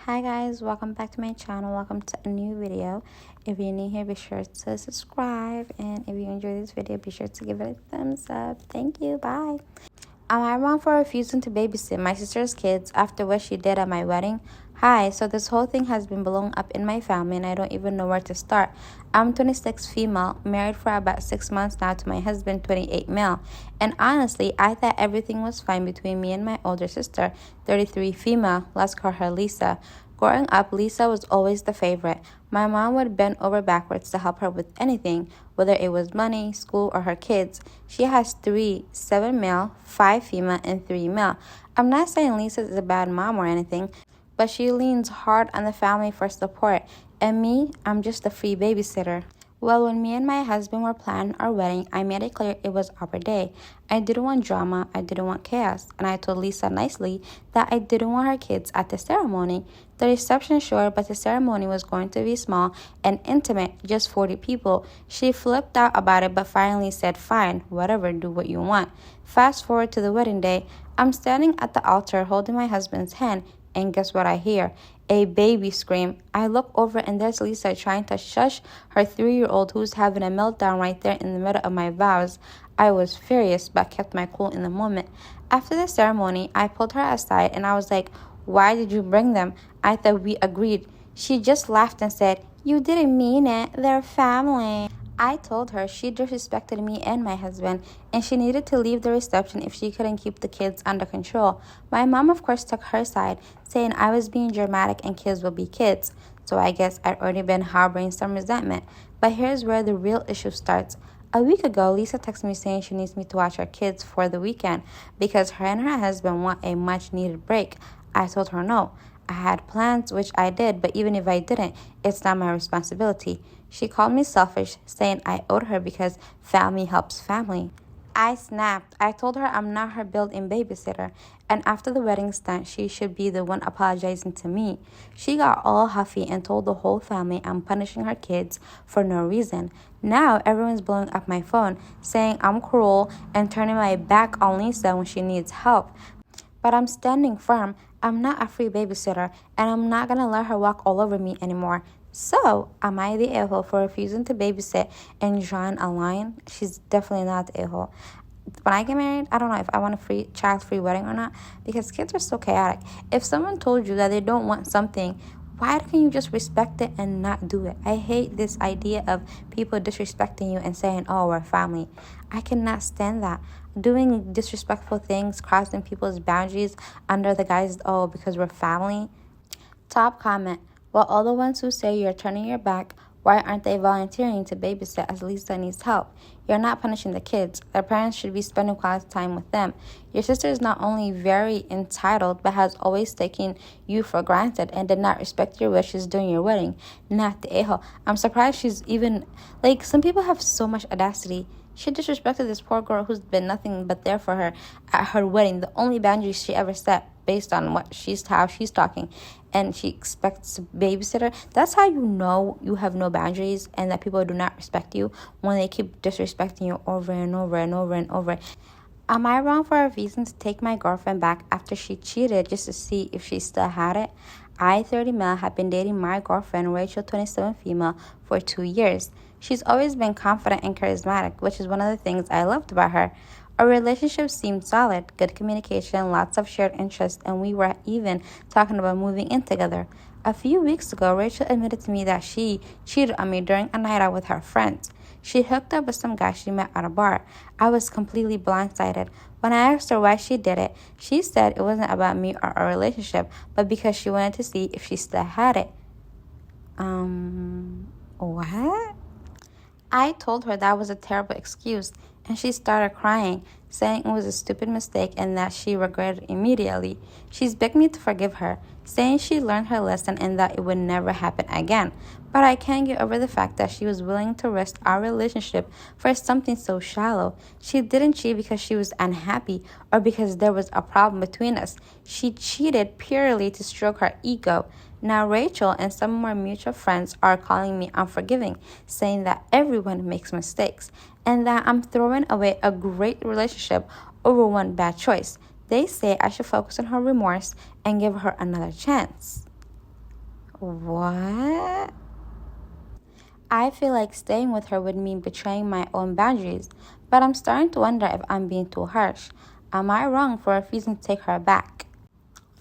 Hi guys, welcome back to my channel. Welcome to a new video. If you're new here, be sure to subscribe, and if you enjoy this video, be sure to give it a thumbs up. Thank you. Bye. Am I wrong for refusing to babysit my sister's kids after what she did at my wedding? Hi, so this whole thing has been blowing up in my family and I don't even know where to start. I'm 26 female, married for about 6 months now to my husband, 28 male. And honestly, I thought everything was fine between me and my older sister, 33 female. Let's call her Lisa. Growing up, Lisa was always the favorite. My mom would bend over backwards to help her with anything, whether it was money, school, or her kids. She has 3, 7 male, 5 female, and 3 male. I'm not saying Lisa is a bad mom or anything, but she leans hard on the family for support. And me, I'm just a free babysitter. Well, when me and my husband were planning our wedding, I made it clear it was our day. I didn't want drama, I didn't want chaos, and I told Lisa nicely that I didn't want her kids at the ceremony. The reception sure, but the ceremony was going to be small and intimate, just 40 people. She flipped out about it, but finally said, fine, whatever, do what you want. Fast forward to the wedding day, I'm standing at the altar holding my husband's hand, and guess what I hear? A baby scream. I look over and there's Lisa trying to shush her 3-year-old who's having a meltdown right there in the middle of my vows. I was furious but kept my cool in the moment. After the ceremony, I pulled her aside and I was like, why did you bring them? I thought we agreed. She just laughed and said, you didn't mean it. They're family. I told her she disrespected me and my husband, and she needed to leave the reception if she couldn't keep the kids under control. My mom, of course, took her side, saying I was being dramatic and kids will be kids. So I guess I'd already been harboring some resentment. But here's where the real issue starts. A week ago, Lisa texted me saying she needs me to watch her kids for the weekend because her and her husband want a much-needed break. I told her no. I had plans, which I did, but even if I didn't, it's not my responsibility. She called me selfish, saying I owed her because family helps family. I snapped. I told her I'm not her built-in babysitter, and after the wedding stunt, she should be the one apologizing to me. She got all huffy and told the whole family I'm punishing her kids for no reason. Now everyone's blowing up my phone, saying I'm cruel and turning my back on Lisa when she needs help. But I'm standing firm. I'm not a free babysitter, and I'm not going to let her walk all over me anymore. So, am I the a-hole for refusing to babysit and drawing a line? She's definitely not the a-hole. When I get married, I don't know if I want a child-free wedding or not, because kids are so chaotic. If someone told you that they don't want something, why can't you just respect it and not do it? I hate this idea of people disrespecting you and saying, oh, we're family. I cannot stand that. Doing disrespectful things, crossing people's boundaries under the guise, oh, because we're family. Top comment. Well, all the ones who say you're turning your back, why aren't they volunteering to babysit as Lisa needs help? You're not punishing the kids. Their parents should be spending quality time with them. Your sister is not only very entitled, but has always taken you for granted and did not respect your wishes during your wedding. Not the a-hole. I'm surprised she's even... some people have so much audacity. She disrespected this poor girl who's been nothing but there for her at her wedding. The only boundaries she ever set based on how she's talking. And she expects a babysitter. That's how you know you have no boundaries and that people do not respect you, when they keep disrespecting you over and over and over and over. Am I wrong for refusing to take my girlfriend back after she cheated just to see if she still had it? I, 30 male, have been dating my girlfriend, Rachel, 27 female, for 2 years. She's always been confident and charismatic, which is one of the things I loved about her. Our relationship seemed solid, good communication, lots of shared interests, and we were even talking about moving in together. A few weeks ago, Rachel admitted to me that she cheated on me during a night out with her friends. She hooked up with some guy she met at a bar. I was completely blindsided. When I asked her why she did it, she said it wasn't about me or our relationship, but because she wanted to see if she still had it. What? I told her that was a terrible excuse, and she started crying, saying it was a stupid mistake and that she regretted it immediately. She's begged me to forgive her, saying she learned her lesson and that it would never happen again. But I can't get over the fact that she was willing to risk our relationship for something so shallow. She didn't cheat because she was unhappy or because there was a problem between us. She cheated purely to stroke her ego. Now Rachel and some of our mutual friends are calling me unforgiving, saying that everyone makes mistakes and that I'm throwing away a great relationship over one bad choice. They say I should focus on her remorse and give her another chance. What? I feel like staying with her would mean betraying my own boundaries, but I'm starting to wonder if I'm being too harsh. Am I wrong for refusing to take her back?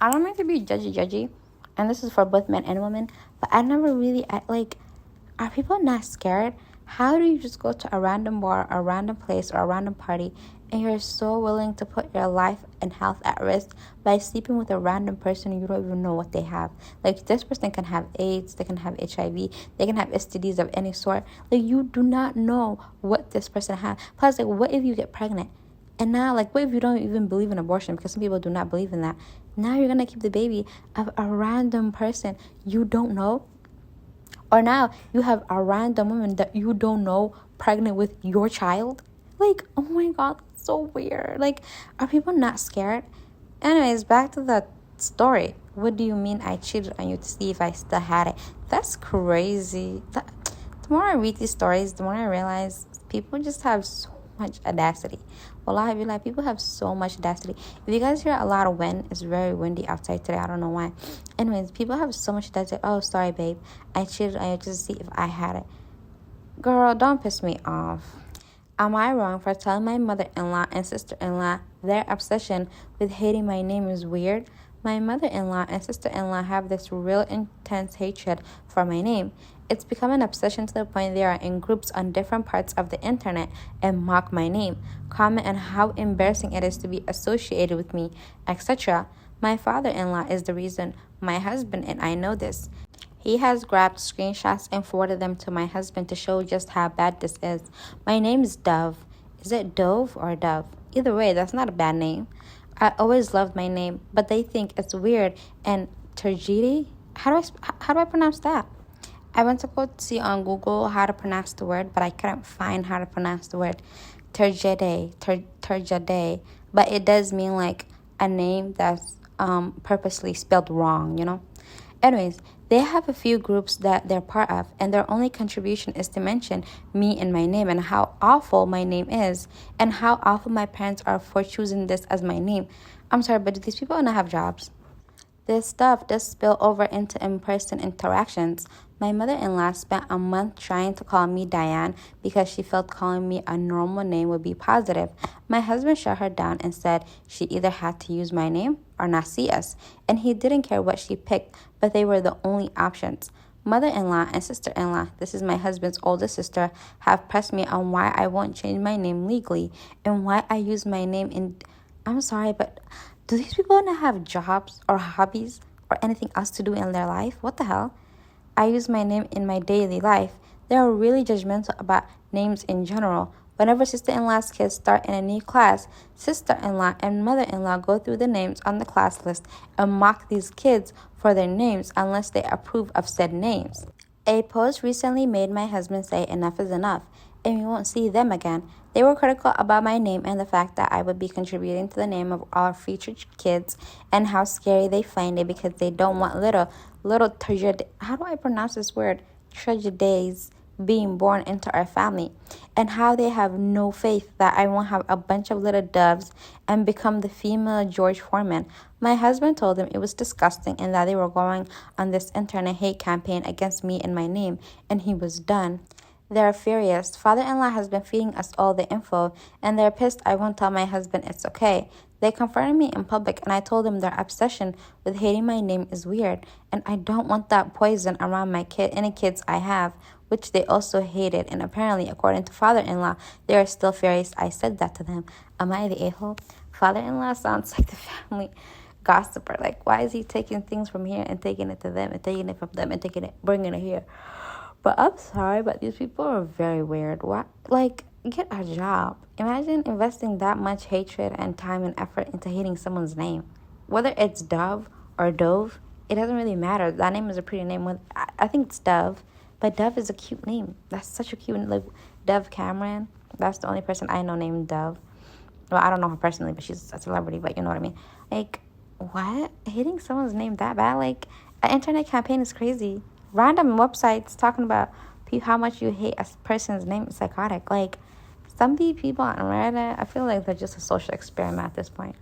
I don't mean to be judgy, and this is for both men and women, but I never really, are people not scared? How do you just go to a random bar, a random place, or a random party, and you're so willing to put your life and health at risk by sleeping with a random person you don't even know what they have? Like, this person can have AIDS, they can have HIV, they can have STDs of any sort. Like, you do not know what this person has. Plus, like, what if you get pregnant? And now, like, what if you don't even believe in abortion? Because some people do not believe in that. Now you're going to keep the baby of a random person you don't know. Or now you have a random woman that you don't know pregnant with your child. Like, oh my God, that's so weird. Like, are people not scared? Anyways, back to the story. What do you mean I cheated on you to see if I still had it? That's crazy. The more I read these stories, the more I realize people just have so much audacity. Wallahi, billah, people have so much audacity. If you guys hear a lot of wind, it's very windy outside today. I don't know why. Anyways, people have so much audacity. Oh, sorry, babe. I cheated on you just to see if I had it. Girl, don't piss me off. Am I wrong for telling my mother-in-law and sister-in-law their obsession with hating my name is weird? My mother-in-law and sister-in-law have this real intense hatred for my name. It's become an obsession to the point they are in groups on different parts of the internet and mock my name, comment on how embarrassing it is to be associated with me, etc. My father-in-law is the reason. My husband and I know this. He has grabbed screenshots and forwarded them to my husband to show just how bad this is. My name is Dove. Is it Dove or Dove? Either way, that's not a bad name. I always loved my name, but they think it's weird. And Turjidi? How do I pronounce that? I went to go see on Google how to pronounce the word, but I couldn't find how to pronounce the word. Turjade. But it does mean like a name that's purposely spelled wrong, you know? Anyways, they have a few groups that they're part of, and their only contribution is to mention me and my name and how awful my name is and how awful my parents are for choosing this as my name. I'm sorry, but do these people not have jobs? This stuff does spill over into in-person interactions. My mother-in-law spent a month trying to call me Diane because she felt calling me a normal name would be positive. My husband shut her down and said she either had to use my name or not see us, and he didn't care what she picked, but they were the only options. Mother-in-law and sister-in-law, this is my husband's oldest sister, have pressed me on why I won't change my name legally and why I use my name in... I'm sorry, but do these people not have jobs or hobbies or anything else to do in their life? What the hell? I use my name in my daily life. They are really judgmental about names in general. Whenever sister-in-law's kids start in a new class, sister-in-law and mother-in-law go through the names on the class list and mock these kids for their names unless they approve of said names. A post recently made my husband say enough is enough, and we won't see them again. They were critical about my name and the fact that I would be contributing to the name of our future kids and how scary they find it because they don't want little tragedy. How do I pronounce this word? Tragedies being born into our family, and how they have no faith that I won't have a bunch of little doves and become the female George Foreman. My husband told them it was disgusting and that they were going on this internet hate campaign against me and my name, and he was done. They're furious. Father-in-law has been feeding us all the info, and they're pissed I won't tell my husband it's okay. They confronted me in public, and I told them their obsession with hating my name is weird, and I don't want that poison around my kid, any kids I have, which they also hated, and apparently, according to father-in-law, they are still furious I said that to them. Am I the a-hole? Father-in-law sounds like the family gossiper. Like, why is he taking things from here and taking it to them and taking it from them and bringing it here? But I'm sorry, but these people are very weird. Why? Like, get a job. Imagine investing that much hatred and time and effort into hating someone's name. Whether it's Dove or Dove, it doesn't really matter. That name is a pretty name. I think it's Dove, but Dove is a cute name. That's such a cute name. Like, Dove Cameron. That's the only person I know named Dove. Well, I don't know her personally, but she's a celebrity, but you know what I mean. Like, what? Hating someone's name that bad? Like, an internet campaign is crazy. Random websites talking about how much you hate a person's name is psychotic. Like, some of these people on Reddit, I feel like they're just a social experiment at this point.